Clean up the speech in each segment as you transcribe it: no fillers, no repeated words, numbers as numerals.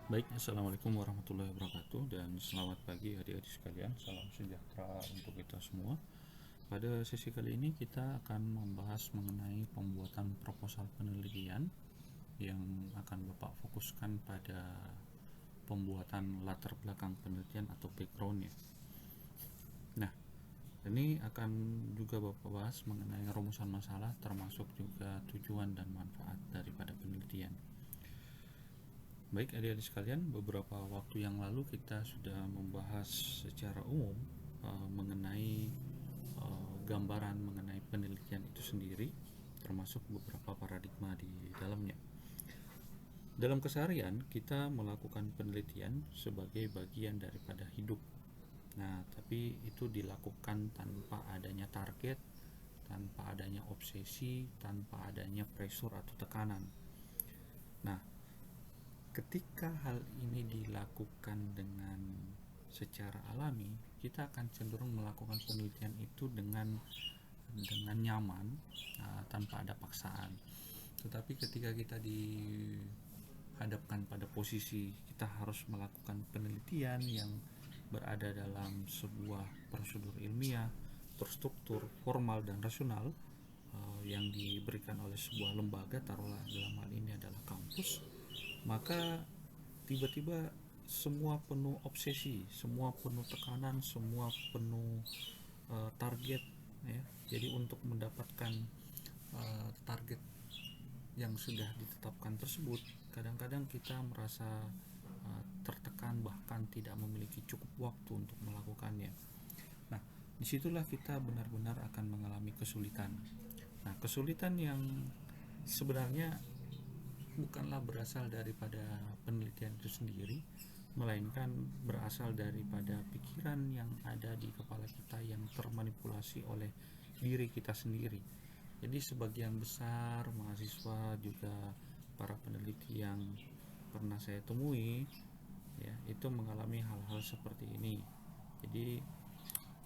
Baik, Assalamualaikum warahmatullahi wabarakatuh dan selamat pagi adik-adik sekalian. Salam sejahtera untuk kita semua. Pada sesi kali ini kita akan membahas mengenai pembuatan proposal penelitian yang akan Bapak fokuskan pada pembuatan latar belakang penelitian atau backgroundnya. Nah, ini akan juga Bapak bahas mengenai rumusan masalah termasuk juga tujuan dan manfaat daripada penelitian. Baik adik-adik sekalian, beberapa waktu yang lalu kita sudah membahas secara umum mengenai gambaran mengenai penelitian itu sendiri, termasuk beberapa paradigma di dalamnya. Dalam keseharian, kita melakukan penelitian sebagai bagian daripada hidup. Nah, tapi itu dilakukan tanpa adanya target, tanpa adanya obsesi, tanpa adanya pressure atau tekanan. Nah, ketika hal ini dilakukan dengan secara alami, kita akan cenderung melakukan penelitian itu dengan nyaman, tanpa ada paksaan. Tetapi ketika kita dihadapkan pada posisi kita harus melakukan penelitian yang berada dalam sebuah prosedur ilmiah terstruktur, formal dan rasional, yang diberikan oleh sebuah lembaga, taruhlah dalam hal ini adalah kampus, maka tiba-tiba semua penuh obsesi, semua penuh tekanan, semua penuh target, ya. Jadi untuk mendapatkan target yang sudah ditetapkan tersebut, kadang-kadang kita merasa tertekan, bahkan tidak memiliki cukup waktu untuk melakukannya. Nah, disitulah kita benar-benar akan mengalami kesulitan. Nah, kesulitan yang sebenarnya bukanlah berasal daripada penelitian itu sendiri, melainkan berasal daripada pikiran yang ada di kepala kita yang termanipulasi oleh diri kita sendiri. Jadi sebagian besar mahasiswa juga para peneliti yang pernah saya temui, ya, itu mengalami hal-hal seperti ini. Jadi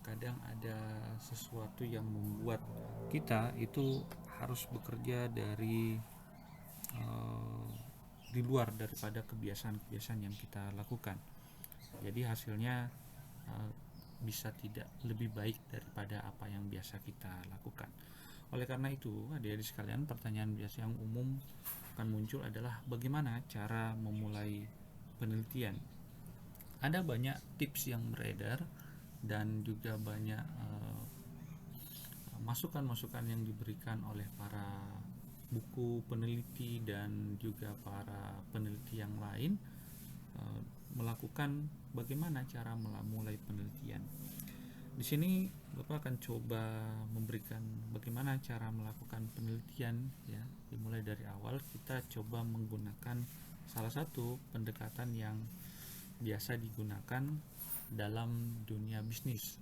kadang ada sesuatu yang membuat kita itu harus bekerja dari di luar daripada kebiasaan-kebiasaan yang kita lakukan. Jadi hasilnya bisa tidak lebih baik daripada apa yang biasa kita lakukan. Oleh karena itu, adik-adik sekalian, pertanyaan biasa yang umum akan muncul adalah bagaimana cara memulai penelitian. Ada banyak tips yang beredar dan juga banyak masukan-masukan yang diberikan oleh para buku peneliti dan juga para peneliti yang lain melakukan bagaimana cara memulai penelitian. Di sini Bapak akan coba memberikan bagaimana cara melakukan penelitian, ya. Dimulai dari awal, kita coba menggunakan salah satu pendekatan yang biasa digunakan dalam dunia bisnis,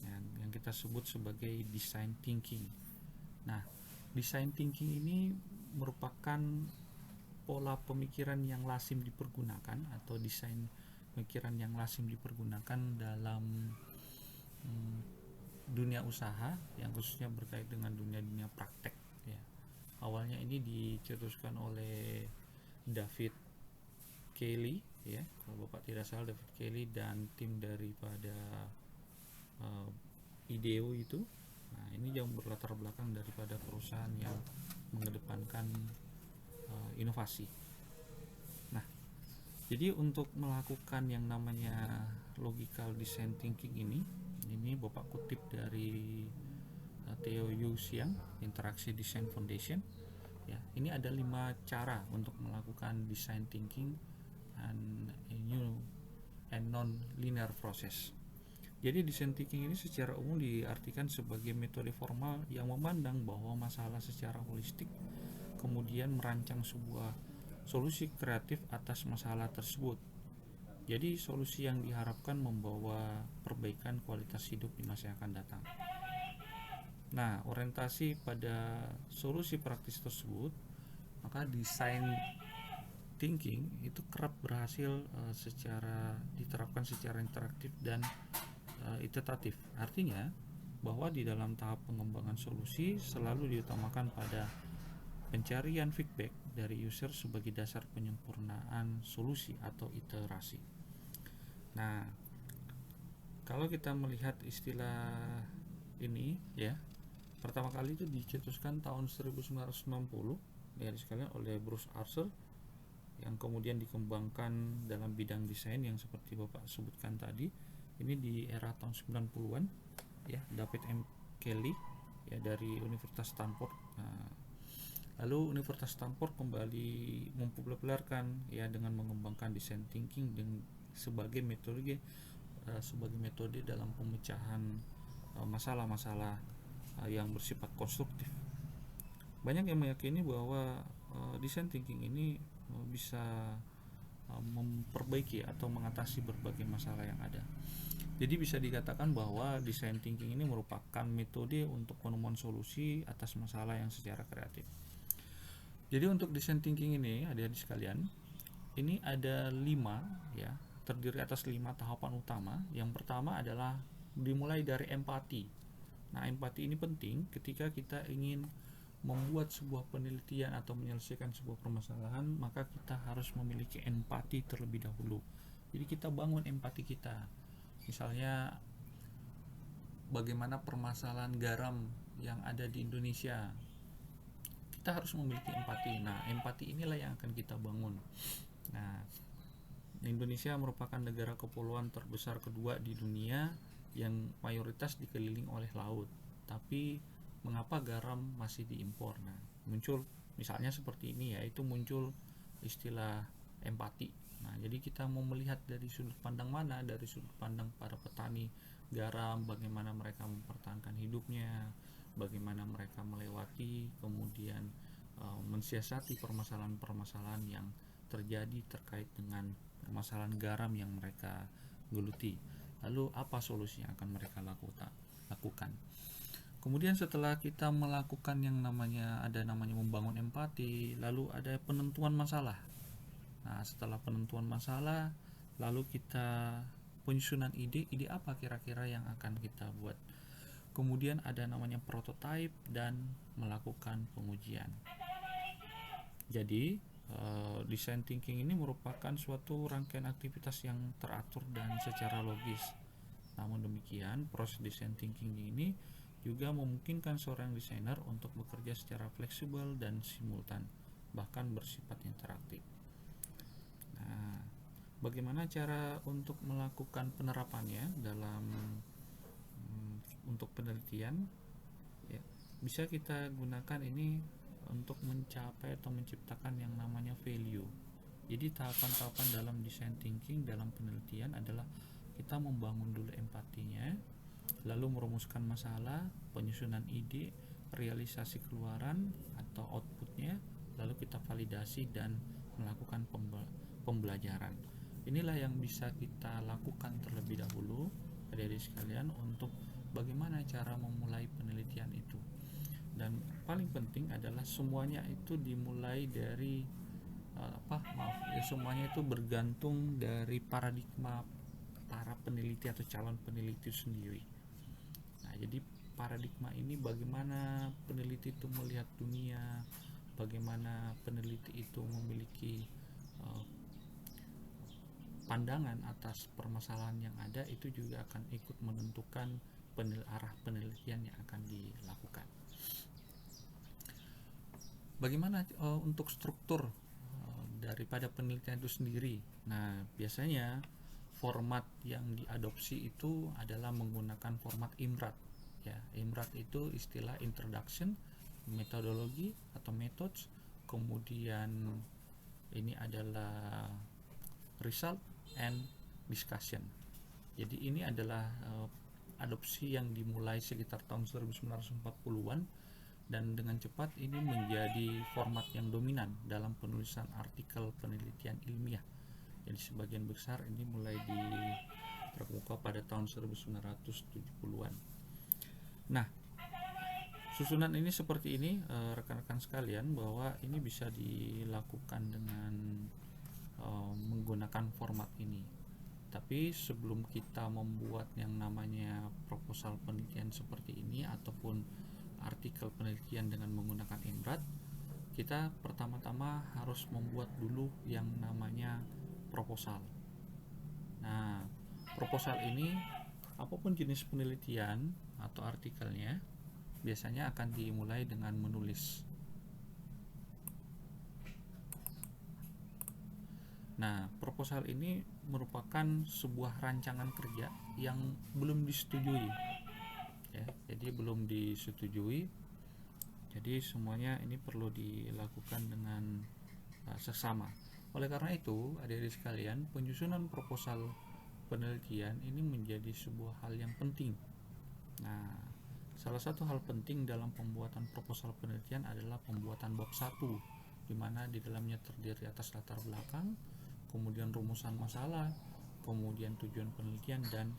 yang kita sebut sebagai design thinking. Nah, design thinking ini merupakan pola pemikiran yang lazim dipergunakan atau desain pemikiran yang lazim dipergunakan dalam dunia usaha yang khususnya berkait dengan dunia praktek, ya. Awalnya ini dicetuskan oleh David Kelly, ya, kalau Bapak tidak salah, David Kelly dan tim daripada IDEO itu. Nah, ini yang berlatar belakang daripada perusahaan yang mengedepankan inovasi. Nah, jadi untuk melakukan yang namanya logical design thinking ini Bapak kutip dari Theo Yu Xiang, Interaksi Design Foundation. Ya, ini ada 5 cara untuk melakukan design thinking and a new and non-linear process. Jadi design thinking ini secara umum diartikan sebagai metode formal yang memandang bahwa masalah secara holistik, kemudian merancang sebuah solusi kreatif atas masalah tersebut. Jadi solusi yang diharapkan membawa perbaikan kualitas hidup di masa yang akan datang. Nah, orientasi pada solusi praktis tersebut, maka design thinking itu kerap berhasil diterapkan secara interaktif dan iteratif. Artinya bahwa di dalam tahap pengembangan solusi selalu diutamakan pada pencarian feedback dari user sebagai dasar penyempurnaan solusi atau iterasi. Nah, kalau kita melihat istilah ini ya, pertama kali itu dicetuskan tahun 1960 ya sekalian oleh Bruce Arthur, yang kemudian dikembangkan dalam bidang desain yang seperti Bapak sebutkan tadi. Ini di era tahun 90-an ya, David M. Kelley ya dari Universitas Stanford. Nah, lalu Universitas Stanford kembali mempopulerkan ya dengan mengembangkan design thinking sebagai metode dalam pemecahan masalah-masalah yang bersifat konstruktif. Banyak yang meyakini bahwa design thinking ini bisa memperbaiki atau mengatasi berbagai masalah yang ada. Jadi bisa dikatakan bahwa design thinking ini merupakan metode untuk penemuan solusi atas masalah yang secara kreatif. Jadi untuk design thinking ini, adik-adik sekalian, ini ada 5 ya, terdiri atas 5 tahapan utama. Yang pertama adalah dimulai dari empati. Nah, empati ini penting ketika kita ingin membuat sebuah penelitian atau menyelesaikan sebuah permasalahan, maka kita harus memiliki empati terlebih dahulu. Jadi kita bangun empati kita. Misalnya bagaimana permasalahan garam yang ada di Indonesia, kita harus memiliki empati. Nah, empati inilah yang akan kita bangun. Nah, Indonesia merupakan negara kepulauan terbesar kedua di dunia yang mayoritas dikelilingi oleh laut. Tapi mengapa garam masih diimpor? Nah, muncul misalnya seperti ini, yaitu muncul istilah empati. Nah, jadi kita mau melihat dari sudut pandang mana? Dari sudut pandang para petani garam, bagaimana mereka mempertahankan hidupnya, bagaimana mereka melewati, kemudian mensiasati permasalahan-permasalahan yang terjadi terkait dengan permasalahan garam yang mereka geluti. Lalu apa solusi yang akan mereka lakukan? Kemudian setelah kita melakukan yang namanya membangun empati, lalu ada penentuan masalah. Nah, setelah penentuan masalah, lalu kita penyusunan ide apa kira-kira yang akan kita buat. Kemudian ada namanya prototype dan melakukan pengujian. Jadi design thinking ini merupakan suatu rangkaian aktivitas yang teratur dan secara logis. Namun demikian, proses design thinking ini juga memungkinkan seorang desainer untuk bekerja secara fleksibel dan simultan, bahkan bersifat interaktif. Nah, bagaimana cara untuk melakukan penerapannya dalam untuk penelitian? Ya, bisa kita gunakan ini untuk mencapai atau menciptakan yang namanya value. Jadi tahapan-tahapan dalam design thinking dalam penelitian adalah kita membangun dulu empatinya, lalu merumuskan masalah, penyusunan ide, realisasi keluaran atau outputnya, lalu kita validasi dan melakukan pembelajaran. Inilah yang bisa kita lakukan terlebih dahulu, adik-adik sekalian, untuk bagaimana cara memulai penelitian itu. Dan paling penting adalah semuanya itu dimulai dari semuanya itu bergantung dari paradigma para peneliti atau calon peneliti sendiri. Nah, jadi paradigma ini bagaimana peneliti itu melihat dunia, bagaimana peneliti itu memiliki pandangan atas permasalahan yang ada, itu juga akan ikut menentukan arah penelitian yang akan dilakukan. Bagaimana untuk struktur daripada penelitian itu sendiri? Nah, biasanya format yang diadopsi itu adalah menggunakan format IMRAT. Ya, IMRAT itu istilah introduction, metodologi atau methods, kemudian ini adalah result and discussion. Jadi ini adalah adopsi yang dimulai sekitar tahun 1940-an, dan dengan cepat ini menjadi format yang dominan dalam penulisan artikel penelitian ilmiah. Jadi sebagian besar ini mulai terbuka pada tahun 1970-an. Nah, susunan ini seperti ini rekan-rekan sekalian, bahwa ini bisa dilakukan dengan menggunakan format ini. Tapi sebelum kita membuat yang namanya proposal penelitian seperti ini ataupun artikel penelitian dengan menggunakan IMRAT, kita pertama-tama harus membuat dulu yang namanya proposal. Nah, proposal ini apapun jenis penelitian atau artikelnya biasanya akan dimulai dengan menulis. Nah, proposal ini merupakan sebuah rancangan kerja yang belum disetujui, ya. Jadi belum disetujui. Jadi semuanya ini perlu dilakukan dengan seksama. Oleh karena itu, adik-adik sekalian, penyusunan proposal penelitian ini menjadi sebuah hal yang penting. Nah, salah satu hal penting dalam pembuatan proposal penelitian adalah pembuatan bab 1, di mana di dalamnya terdiri atas latar belakang, kemudian rumusan masalah, kemudian tujuan penelitian, dan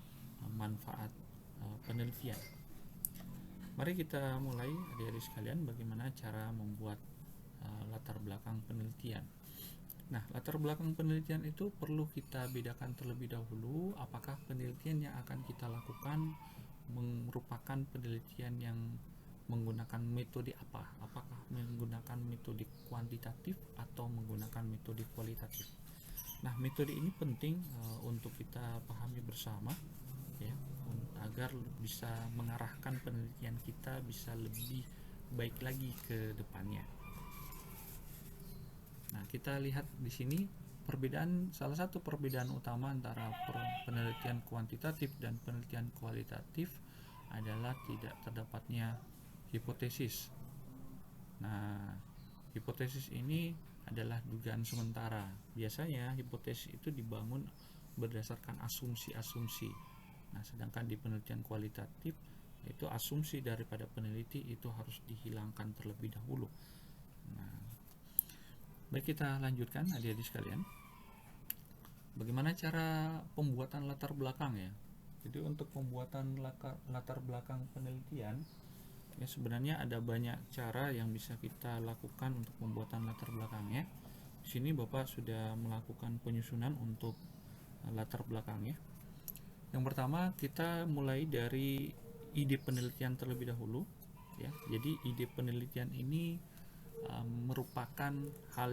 manfaat penelitian. Mari kita mulai, adik-adik sekalian, bagaimana cara membuat latar belakang penelitian. Nah, latar belakang penelitian itu perlu kita bedakan terlebih dahulu apakah penelitian yang akan kita lakukan merupakan penelitian yang menggunakan metode apa, apakah menggunakan metode kuantitatif atau menggunakan metode kualitatif. Nah, metode ini penting untuk kita pahami bersama, ya, agar bisa mengarahkan penelitian kita bisa lebih baik lagi ke depannya. Nah, kita lihat di sini salah satu perbedaan utama antara penelitian kuantitatif dan penelitian kualitatif adalah tidak terdapatnya hipotesis. Nah, hipotesis ini adalah dugaan sementara. Biasanya hipotesis itu dibangun berdasarkan asumsi-asumsi. Nah, sedangkan di penelitian kualitatif itu asumsi daripada peneliti itu harus dihilangkan terlebih dahulu. Nah, baik, kita lanjutkan adik-adik sekalian. Bagaimana cara pembuatan latar belakang, ya? Jadi untuk pembuatan latar belakang penelitian, ya, sebenarnya ada banyak cara yang bisa kita lakukan untuk pembuatan latar belakangnya. Di sini Bapak sudah melakukan penyusunan untuk latar belakangnya. Yang pertama, kita mulai dari ide penelitian terlebih dahulu, ya. Jadi ide penelitian ini merupakan hal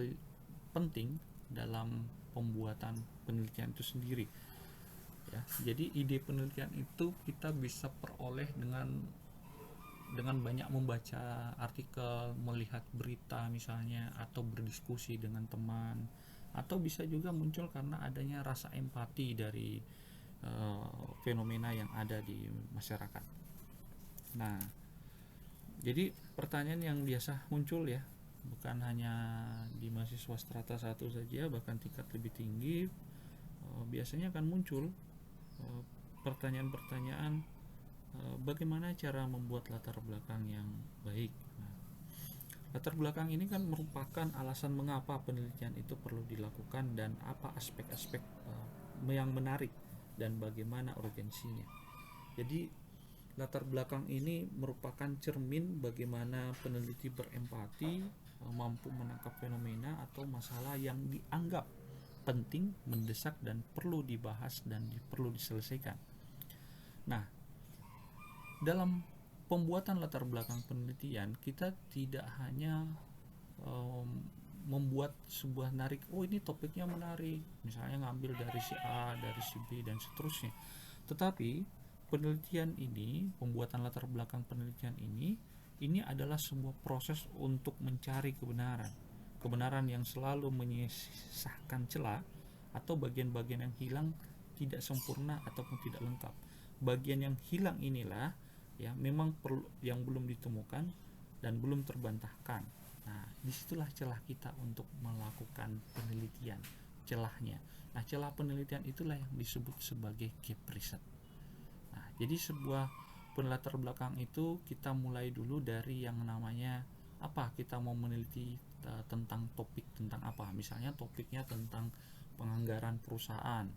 penting dalam pembuatan penelitian itu sendiri, ya. Jadi ide penelitian itu kita bisa peroleh dengan banyak membaca artikel, melihat berita misalnya, atau berdiskusi dengan teman, atau bisa juga muncul karena adanya rasa empati dari fenomena yang ada di masyarakat. Nah, jadi pertanyaan yang biasa muncul, ya, bukan hanya di mahasiswa strata 1 saja, bahkan tingkat lebih tinggi biasanya akan muncul pertanyaan-pertanyaan bagaimana cara membuat latar belakang yang baik. Nah, latar belakang ini kan merupakan alasan mengapa penelitian itu perlu dilakukan dan apa aspek-aspek yang menarik dan bagaimana urgensinya. Jadi latar belakang ini merupakan cermin bagaimana peneliti berempati, mampu menangkap fenomena atau masalah yang dianggap penting, mendesak, dan perlu dibahas dan perlu diselesaikan. Nah, dalam pembuatan latar belakang penelitian, kita tidak hanya membuat sebuah narik, oh ini topiknya menarik, misalnya ngambil dari si A, dari si B, dan seterusnya. Tetapi penelitian ini, pembuatan latar belakang penelitian ini adalah sebuah proses untuk mencari kebenaran yang selalu menyisakan celah atau bagian-bagian yang hilang, tidak sempurna ataupun tidak lengkap. Bagian yang hilang inilah, ya, memang perlu, yang belum ditemukan dan belum terbantahkan. Nah, disitulah celah kita untuk melakukan penelitian, celahnya. Nah, celah penelitian itulah yang disebut sebagai gap riset. Nah, jadi sebuah penlatar belakang itu kita mulai dulu dari yang namanya apa, kita mau meneliti tentang topik tentang apa. Misalnya topiknya tentang penganggaran perusahaan,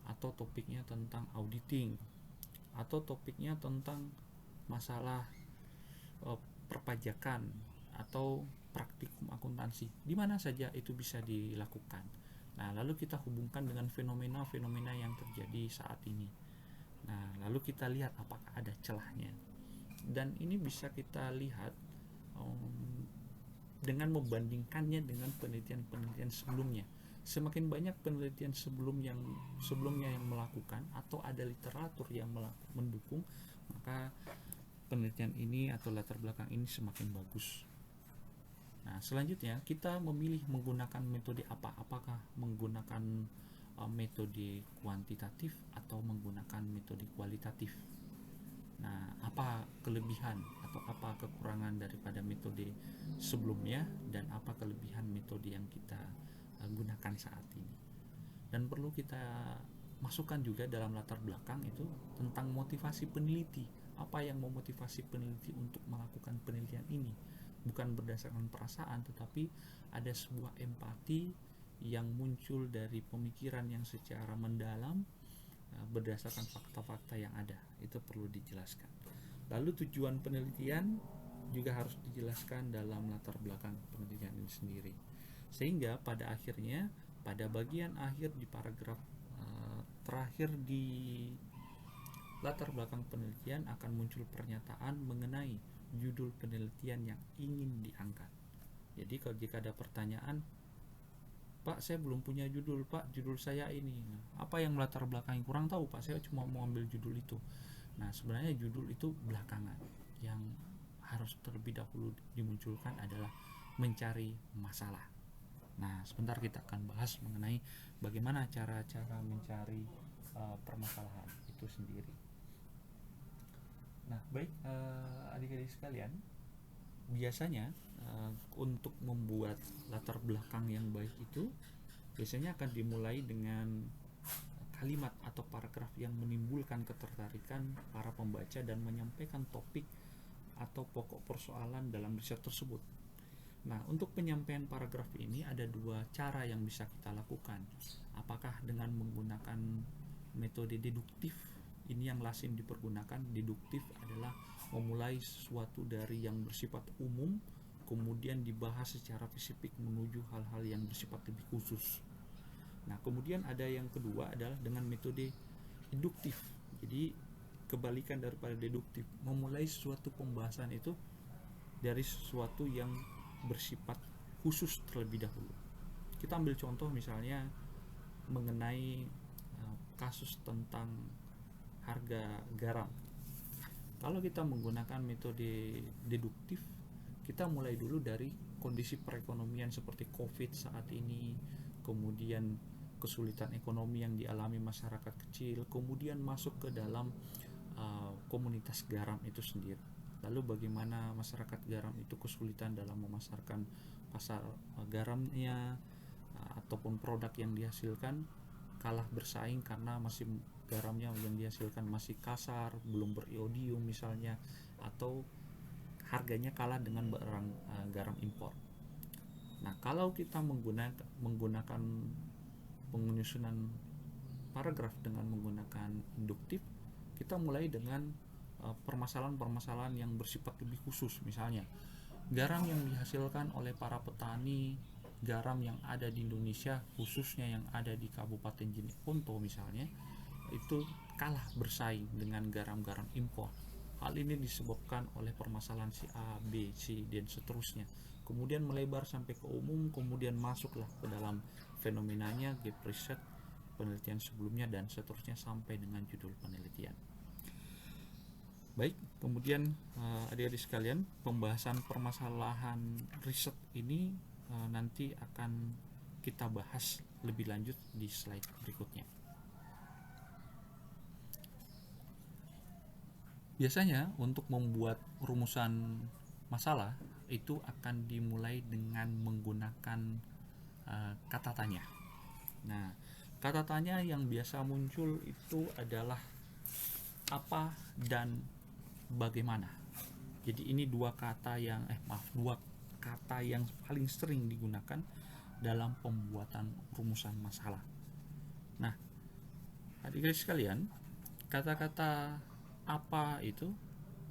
atau topiknya tentang auditing, atau topiknya tentang masalah perpajakan atau praktikum akuntansi. Di mana saja itu bisa dilakukan. Nah, lalu kita hubungkan dengan fenomena-fenomena yang terjadi saat ini. Nah, lalu kita lihat apakah ada celahnya. Dan ini bisa kita lihat dengan membandingkannya dengan penelitian-penelitian sebelumnya. Semakin banyak penelitian sebelumnya yang melakukan atau ada literatur yang mendukung, maka penelitian ini atau latar belakang ini semakin bagus. Nah, selanjutnya kita memilih menggunakan metode apa? Apakah menggunakan metode kuantitatif atau menggunakan metode kualitatif? Nah, apa kelebihan atau apa kekurangan daripada metode sebelumnya dan apa kelebihan metode yang kita gunakan saat ini? Dan perlu kita masukkan juga dalam latar belakang itu tentang motivasi peneliti. Apa yang memotivasi peneliti untuk melakukan penelitian ini? Bukan berdasarkan perasaan, tetapi ada sebuah empati yang muncul dari pemikiran yang secara mendalam berdasarkan fakta-fakta yang ada. Itu perlu dijelaskan. Lalu tujuan penelitian juga harus dijelaskan dalam latar belakang penelitian ini sendiri. Sehingga pada akhirnya, pada bagian akhir di paragraf terakhir di latar belakang penelitian akan muncul pernyataan mengenai judul penelitian yang ingin diangkat. Jadi kalau jika ada pertanyaan, Pak, saya belum punya judul, Pak, judul saya ini. Apa yang melatar belakangi? Kurang tahu, Pak, saya cuma mau ambil judul itu. Nah, sebenarnya judul itu belakangan. Yang harus terlebih dahulu dimunculkan adalah mencari masalah. Nah, sebentar kita akan bahas mengenai bagaimana cara-cara mencari permasalahan itu sendiri. Nah, baik adik-adik sekalian, biasanya untuk membuat latar belakang yang baik itu biasanya akan dimulai dengan kalimat atau paragraf yang menimbulkan ketertarikan para pembaca dan menyampaikan topik atau pokok persoalan dalam riset tersebut. Nah, untuk penyampaian paragraf ini ada dua cara yang bisa kita lakukan. Apakah dengan menggunakan metode deduktif? Ini yang lazim dipergunakan. Deduktif adalah memulai sesuatu dari yang bersifat umum, kemudian dibahas secara spesifik menuju hal-hal yang bersifat lebih khusus. Nah, kemudian ada yang kedua adalah dengan metode induktif. Jadi kebalikan daripada deduktif, memulai suatu pembahasan itu dari sesuatu yang bersifat khusus terlebih dahulu. Kita ambil contoh misalnya mengenai kasus tentang harga garam. Kalau kita menggunakan metode deduktif, kita mulai dulu dari kondisi perekonomian seperti COVID saat ini, kemudian kesulitan ekonomi yang dialami masyarakat kecil, kemudian masuk ke dalam komunitas garam itu sendiri. Lalu bagaimana masyarakat garam itu kesulitan dalam memasarkan pasar garamnya ataupun produk yang dihasilkan kalah bersaing karena masih garamnya yang dihasilkan masih kasar, belum beriodium misalnya, atau harganya kalah dengan barang garam impor. Nah, kalau kita menggunakan penyusunan paragraf dengan menggunakan induktif, kita mulai dengan permasalahan-permasalahan yang bersifat lebih khusus. Misalnya garam yang dihasilkan oleh para petani garam yang ada di Indonesia, khususnya yang ada di Kabupaten Jeneponto misalnya, itu kalah bersaing dengan garam-garam impor. Hal ini disebabkan oleh permasalahan si A, B, C, dan seterusnya. Kemudian melebar sampai ke umum, kemudian masuklah ke dalam fenomenanya, gap riset, penelitian sebelumnya, dan seterusnya sampai dengan judul penelitian. Baik, kemudian adik-adik sekalian, pembahasan permasalahan riset ini nanti akan kita bahas lebih lanjut di slide berikutnya. Biasanya untuk membuat rumusan masalah itu akan dimulai dengan menggunakan kata tanya. Nah, kata tanya yang biasa muncul itu adalah apa dan bagaimana. Jadi ini dua kata yang paling sering digunakan dalam pembuatan rumusan masalah. Nah, adik-adik sekalian, kata-kata apa itu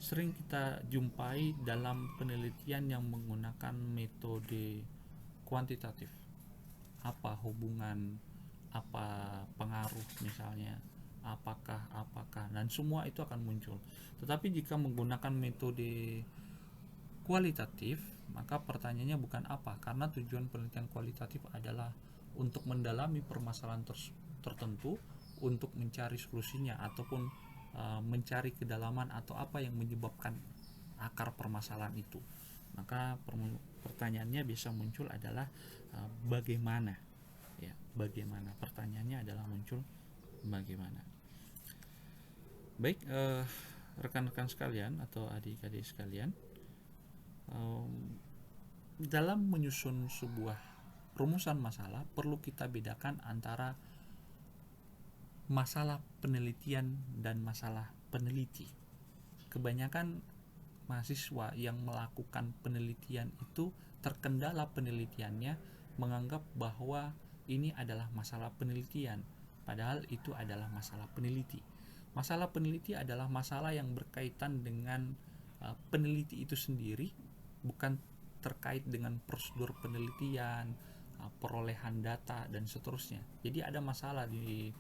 sering kita jumpai dalam penelitian yang menggunakan metode kuantitatif. Apa hubungan, apa pengaruh misalnya, apakah, dan semua itu akan muncul. Tetapi jika menggunakan metode kualitatif, maka pertanyaannya bukan apa, karena tujuan penelitian kualitatif adalah untuk mendalami permasalahan tertentu, untuk mencari solusinya ataupun mencari kedalaman atau apa yang menyebabkan akar permasalahan itu. Maka pertanyaannya bisa muncul adalah bagaimana, ya, bagaimana, pertanyaannya adalah muncul bagaimana. Baik, rekan-rekan sekalian atau adik-adik sekalian, dalam menyusun sebuah rumusan masalah perlu kita bedakan antara masalah penelitian dan masalah peneliti. Kebanyakan mahasiswa yang melakukan penelitian itu terkendala penelitiannya, menganggap bahwa ini adalah masalah penelitian, padahal itu adalah masalah peneliti. Masalah peneliti adalah masalah yang berkaitan dengan peneliti itu sendiri, bukan terkait dengan prosedur penelitian, perolehan data dan seterusnya. Jadi ada masalah di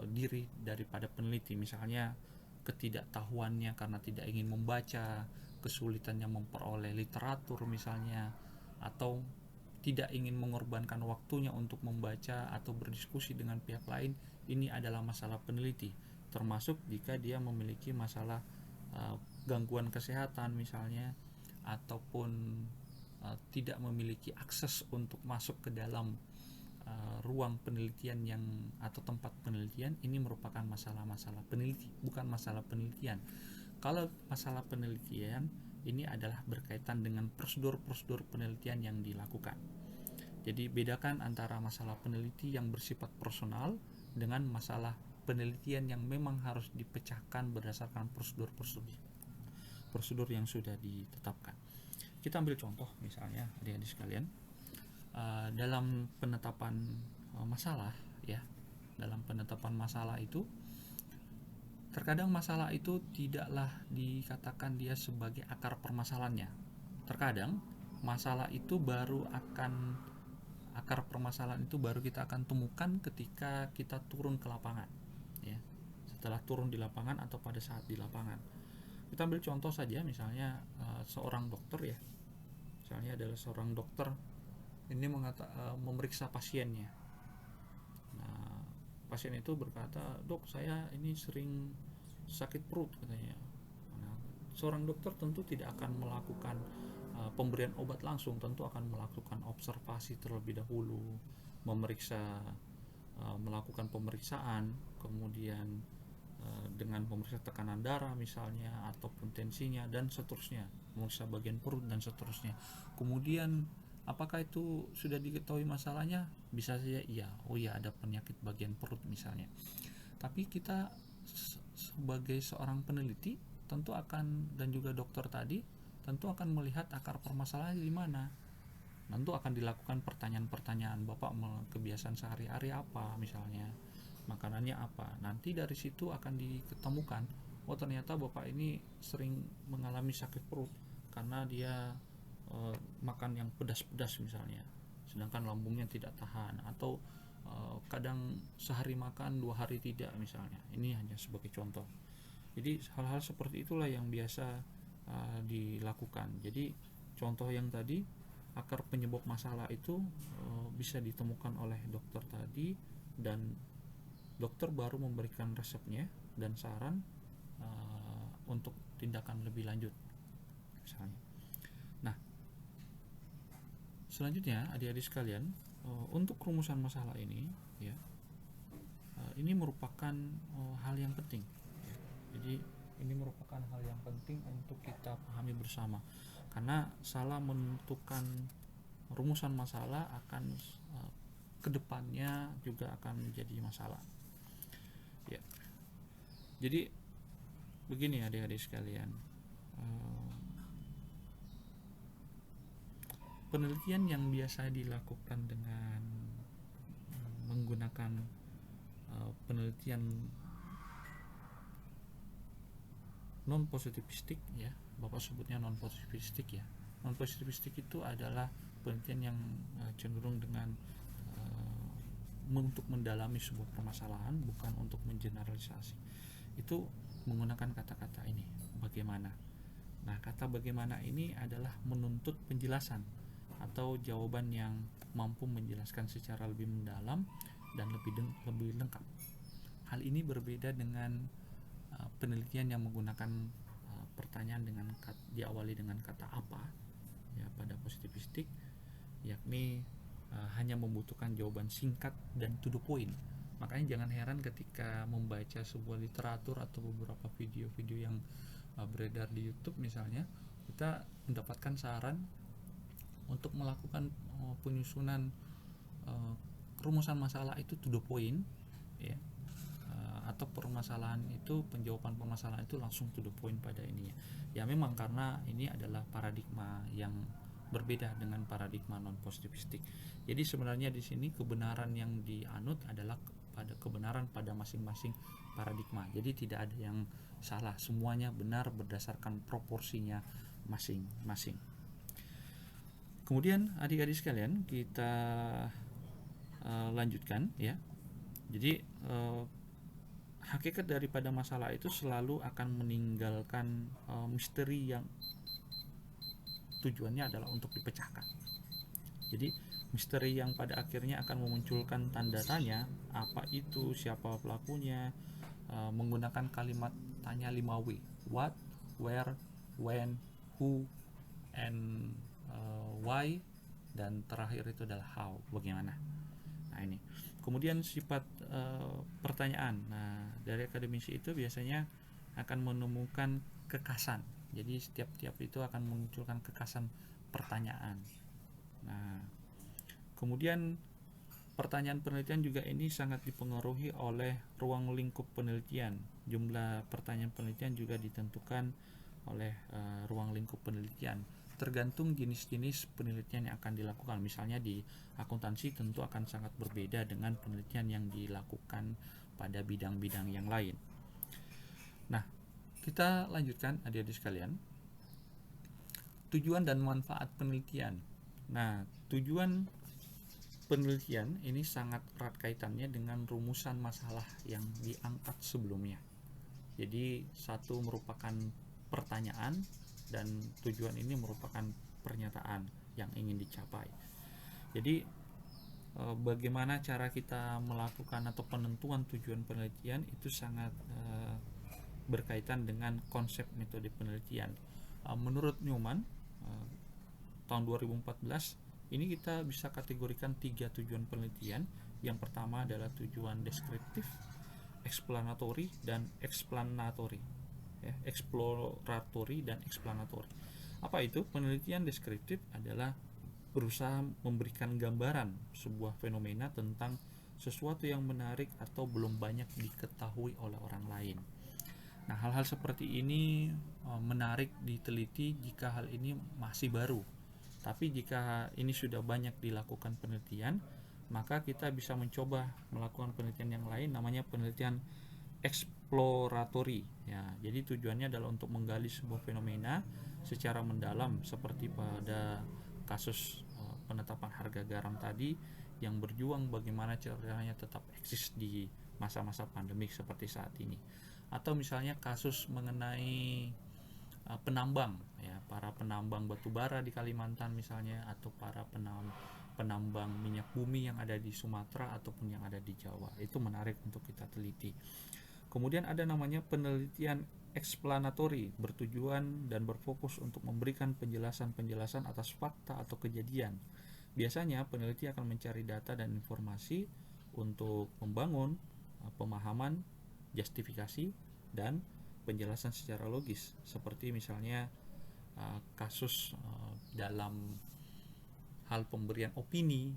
diri daripada peneliti, misalnya ketidaktahuannya karena tidak ingin membaca, kesulitannya memperoleh literatur misalnya, atau tidak ingin mengorbankan waktunya untuk membaca atau berdiskusi dengan pihak lain. Ini adalah masalah peneliti, termasuk jika dia memiliki masalah gangguan kesehatan misalnya, ataupun tidak memiliki akses untuk masuk ke dalam ruang penelitian yang atau tempat penelitian. Ini merupakan masalah-masalah peneliti, bukan masalah penelitian. Kalau masalah penelitian ini adalah berkaitan dengan prosedur-prosedur penelitian yang dilakukan. Jadi bedakan antara masalah peneliti yang bersifat personal dengan masalah penelitian yang memang harus dipecahkan berdasarkan prosedur yang sudah ditetapkan. Kita ambil contoh misalnya adik-adik sekalian, dalam penetapan masalah, ya, dalam penetapan masalah itu terkadang masalah itu tidaklah dikatakan dia sebagai akar permasalahannya. Terkadang masalah itu akar permasalahan itu baru kita akan temukan ketika kita turun ke lapangan, ya, setelah turun di lapangan atau pada saat di lapangan. Kita ambil contoh saja misalnya seorang dokter, ya, misalnya adalah seorang dokter ini memeriksa pasiennya. Nah, pasien itu berkata, "Dok, saya ini sering sakit perut," katanya. Nah, seorang dokter tentu tidak akan melakukan pemberian obat langsung, tentu akan melakukan observasi terlebih dahulu, melakukan pemeriksaan, kemudian dengan memeriksa tekanan darah misalnya, ataupun tensinya dan seterusnya, memeriksa bagian perut dan seterusnya. Kemudian apakah itu sudah diketahui masalahnya? Bisa saja iya, oh iya ada penyakit bagian perut misalnya. Tapi kita sebagai seorang peneliti tentu akan, dan juga dokter tadi tentu akan melihat akar permasalahannya di mana. Tentu akan dilakukan pertanyaan-pertanyaan, Bapak kebiasaan sehari-hari apa misalnya, makanannya apa. Nanti dari situ akan diketemukan, oh ternyata Bapak ini sering mengalami sakit perut karena dia makan yang pedas-pedas misalnya, sedangkan lambungnya tidak tahan, atau kadang sehari makan 2 hari tidak misalnya. Ini hanya sebagai contoh. Jadi hal-hal seperti itulah yang biasa dilakukan. Jadi contoh yang tadi, akar penyebab masalah itu bisa ditemukan oleh dokter tadi, dan dokter baru memberikan resepnya dan saran untuk tindakan lebih lanjut misalnya. Nah, selanjutnya adik-adik sekalian, untuk rumusan masalah ini, ya, ini merupakan hal yang penting, ya. Jadi ini merupakan hal yang penting untuk kita pahami bersama, karena salah menentukan rumusan masalah akan kedepannya juga akan menjadi masalah, ya. Jadi begini adik-adik sekalian, penelitian yang biasa dilakukan dengan menggunakan penelitian non positivistik, ya, Bapak sebutnya non positivistik, ya. Non positivistik itu adalah penelitian yang cenderung dengan untuk mendalami sebuah permasalahan, bukan untuk mengeneralisasi. Itu menggunakan kata-kata ini, bagaimana. Nah, kata bagaimana ini adalah menuntut penjelasan atau jawaban yang mampu menjelaskan secara lebih mendalam dan lebih lengkap. Hal ini berbeda dengan penelitian yang menggunakan pertanyaan diawali dengan kata apa, ya, pada positivistik, yakni hanya membutuhkan jawaban singkat dan to the point. Makanya jangan heran ketika membaca sebuah literatur atau beberapa video-video yang beredar di YouTube misalnya, kita mendapatkan saran untuk melakukan penyusunan rumusan masalah itu to the point, ya, atau permasalahan itu, penjawaban permasalahan itu langsung to the point pada ininya. Ya memang karena ini adalah paradigma yang berbeda dengan paradigma non positivistik. Jadi sebenarnya di sini kebenaran yang dianut adalah kebenaran pada masing-masing paradigma. Jadi tidak ada yang salah, semuanya benar berdasarkan proporsinya masing-masing. Kemudian adik-adik sekalian, kita lanjutkan, ya. Jadi hakikat daripada masalah itu selalu akan meninggalkan misteri yang tujuannya adalah untuk dipecahkan. Jadi misteri yang pada akhirnya akan memunculkan tanda tanya, apa itu, siapa pelakunya, menggunakan kalimat tanya 5W, what, where, when, who, and why, dan terakhir itu adalah how, bagaimana. Nah ini. Kemudian sifat pertanyaan. Nah, dari akademisi itu biasanya akan menemukan kekasan. Jadi setiap itu akan memunculkan kekasan pertanyaan. Nah, kemudian pertanyaan penelitian juga ini sangat dipengaruhi oleh ruang lingkup penelitian. Jumlah pertanyaan penelitian juga ditentukan oleh ruang lingkup penelitian. Tergantung jenis-jenis penelitian yang akan dilakukan. Misalnya di akuntansi tentu akan sangat berbeda dengan penelitian yang dilakukan pada bidang-bidang yang lain. Nah, kita lanjutkan adik-adik sekalian. Tujuan dan manfaat penelitian. Nah, tujuan penelitian ini sangat erat kaitannya dengan rumusan masalah yang diangkat sebelumnya. Jadi satu merupakan pertanyaan dan tujuan ini merupakan pernyataan yang ingin dicapai. Jadi bagaimana cara kita melakukan atau penentuan tujuan penelitian itu sangat berkaitan dengan konsep metode penelitian. Menurut Newman tahun 2014 ini kita bisa kategorikan 3 tujuan penelitian. Yang pertama adalah tujuan deskriptif, explanatory, dan explanatory. Exploratory dan explanatory. Apa itu? Penelitian deskriptif adalah berusaha memberikan gambaran sebuah fenomena tentang sesuatu yang menarik atau belum banyak diketahui oleh orang lain. Nah, hal-hal seperti ini menarik diteliti jika hal ini masih baru. Tapi jika ini sudah banyak dilakukan penelitian, maka kita bisa mencoba melakukan penelitian yang lain, namanya penelitian exploratory. Ya, jadi tujuannya adalah untuk menggali sebuah fenomena secara mendalam, seperti pada kasus penetapan harga garam tadi, yang berjuang bagaimana caranya tetap eksis di masa-masa pandemik seperti saat ini. Atau misalnya kasus mengenai penambang, ya, para penambang batu bara di Kalimantan misalnya, atau para penambang minyak bumi yang ada di Sumatera ataupun yang ada di Jawa. Itu menarik untuk kita teliti. Kemudian ada namanya penelitian explanatory, bertujuan dan berfokus untuk memberikan penjelasan-penjelasan atas fakta atau kejadian. Biasanya peneliti akan mencari data dan informasi untuk membangun pemahaman, justifikasi, dan penjelasan secara logis. Seperti misalnya kasus dalam hal pemberian opini,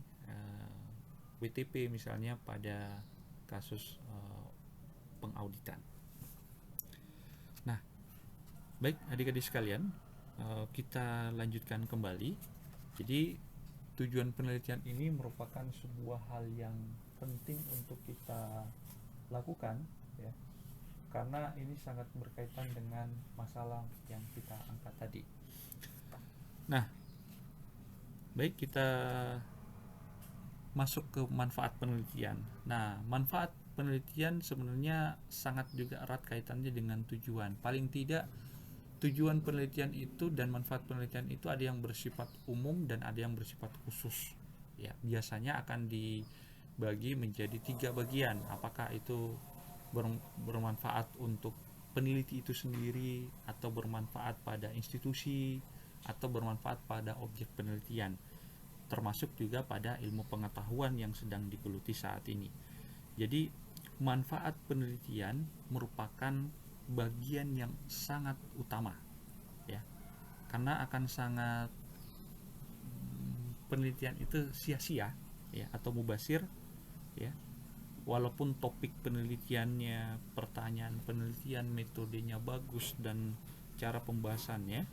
WTP misalnya pada kasus pengauditan. Nah, baik adik-adik sekalian, kita lanjutkan kembali. Jadi tujuan penelitian ini merupakan sebuah hal yang penting untuk kita lakukan, ya, karena ini sangat berkaitan dengan masalah yang kita angkat tadi. Nah, baik, kita masuk ke manfaat penelitian. Nah, manfaat penelitian sebenarnya sangat juga erat kaitannya dengan tujuan. Paling tidak tujuan penelitian itu dan manfaat penelitian itu ada yang bersifat umum dan ada yang bersifat khusus. Ya, biasanya akan dibagi menjadi 3 bagian. Apakah itu bermanfaat untuk peneliti itu sendiri, atau bermanfaat pada institusi, atau bermanfaat pada objek penelitian, termasuk juga pada ilmu pengetahuan yang sedang digeluti saat ini. Jadi manfaat penelitian merupakan bagian yang sangat utama, ya, karena akan sangat penelitian itu sia-sia, ya, atau mubasir, ya, walaupun topik penelitiannya, pertanyaan penelitian, metodenya bagus dan cara pembahasannya,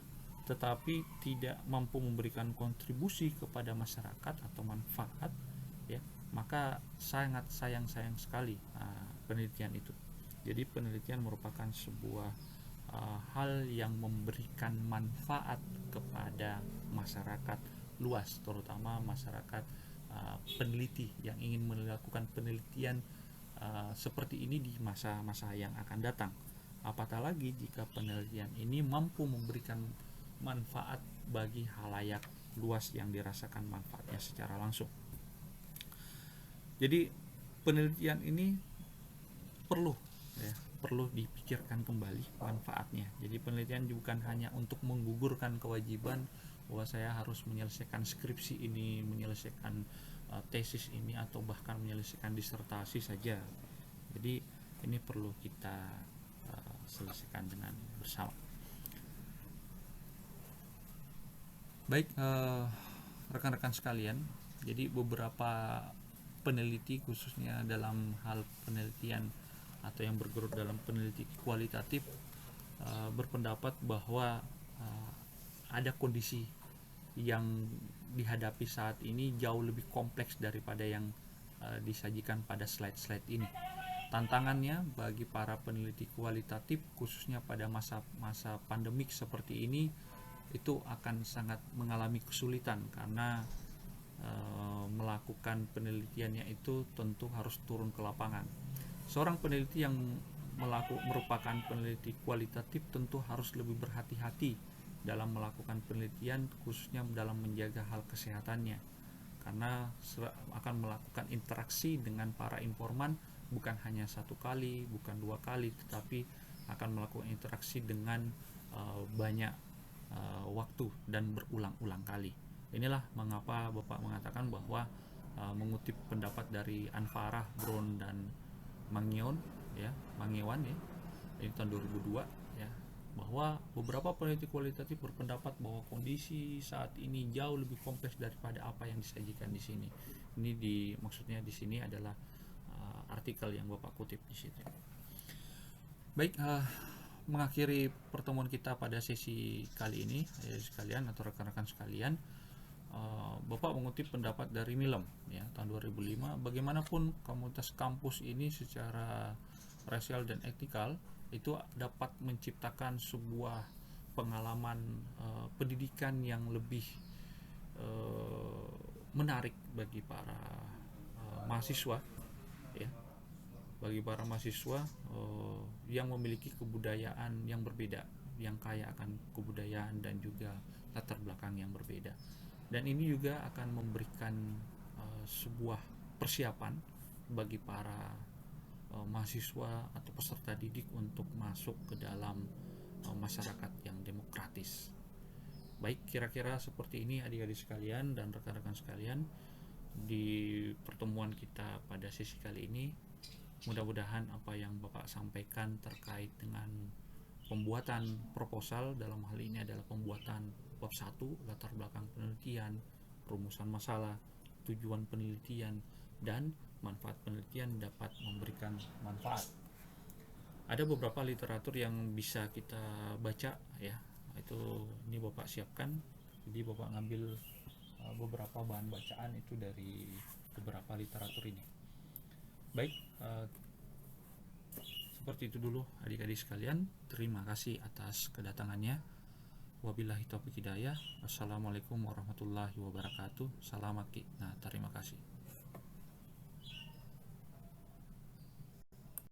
tetapi tidak mampu memberikan kontribusi kepada masyarakat atau manfaat, ya, maka sangat sayang sekali penelitian itu. Jadi penelitian merupakan sebuah hal yang memberikan manfaat kepada masyarakat luas, terutama masyarakat peneliti yang ingin melakukan penelitian seperti ini di masa-masa yang akan datang. Apatah lagi jika penelitian ini mampu memberikan manfaat bagi halayak luas yang dirasakan manfaatnya secara langsung. Jadi penelitian ini perlu, ya, perlu dipikirkan kembali manfaatnya. Jadi penelitian bukan hanya untuk menggugurkan kewajiban bahwa saya harus menyelesaikan skripsi ini, menyelesaikan tesis ini, atau bahkan menyelesaikan disertasi saja. Jadi ini perlu kita selesaikan dengan bersama. Baik, rekan-rekan sekalian, jadi beberapa peneliti khususnya dalam hal penelitian atau yang bergerak dalam peneliti kualitatif berpendapat bahwa ada kondisi yang dihadapi saat ini jauh lebih kompleks daripada yang disajikan pada slide-slide ini. Tantangannya bagi para peneliti kualitatif khususnya pada masa pandemik seperti ini itu akan sangat mengalami kesulitan karena melakukan penelitiannya itu tentu harus turun ke lapangan. Seorang peneliti yang merupakan peneliti kualitatif tentu harus lebih berhati-hati dalam melakukan penelitian, khususnya dalam menjaga hal kesehatannya, karena akan melakukan interaksi dengan para informan bukan hanya satu kali, bukan dua kali, tetapi akan melakukan interaksi dengan banyak waktu dan berulang-ulang kali. Inilah mengapa Bapak mengatakan bahwa mengutip pendapat dari Anfarah, Brown dan Mangyewan ya, ini tahun 2002 ya, bahwa beberapa peneliti kualitatif berpendapat bahwa kondisi saat ini jauh lebih kompleks daripada apa yang disajikan di sini. Ini maksudnya di sini adalah artikel yang Bapak kutip di situ. Baik, mengakhiri pertemuan kita pada sesi kali ini, sekalian atau rekan-rekan sekalian, Bapak mengutip pendapat dari Milem ya, tahun 2005. Bagaimanapun komunitas kampus ini secara rasial dan etikal itu dapat menciptakan sebuah pengalaman pendidikan yang lebih menarik bagi para mahasiswa ya, bagi para mahasiswa yang memiliki kebudayaan yang berbeda, yang kaya akan kebudayaan dan juga latar belakang yang berbeda. Dan ini juga akan memberikan sebuah persiapan bagi para mahasiswa atau peserta didik untuk masuk ke dalam masyarakat yang demokratis. Baik, kira-kira seperti ini adik-adik sekalian dan rekan-rekan sekalian di pertemuan kita pada sesi kali ini. Mudah-mudahan apa yang Bapak sampaikan terkait dengan pembuatan proposal, dalam hal ini adalah pembuatan bab 1, latar belakang penelitian, rumusan masalah, tujuan penelitian, dan manfaat penelitian dapat memberikan manfaat. Ada beberapa literatur yang bisa kita baca ya, itu ini Bapak siapkan. Jadi Bapak ngambil beberapa bahan bacaan itu dari beberapa literatur ini. Baik, seperti itu dulu adik-adik sekalian. Terima kasih atas kedatangannya. Wabillahi taufiq hidayah. Wassalamualaikum warahmatullahi wabarakatuh. Salam. Nah, terima kasih.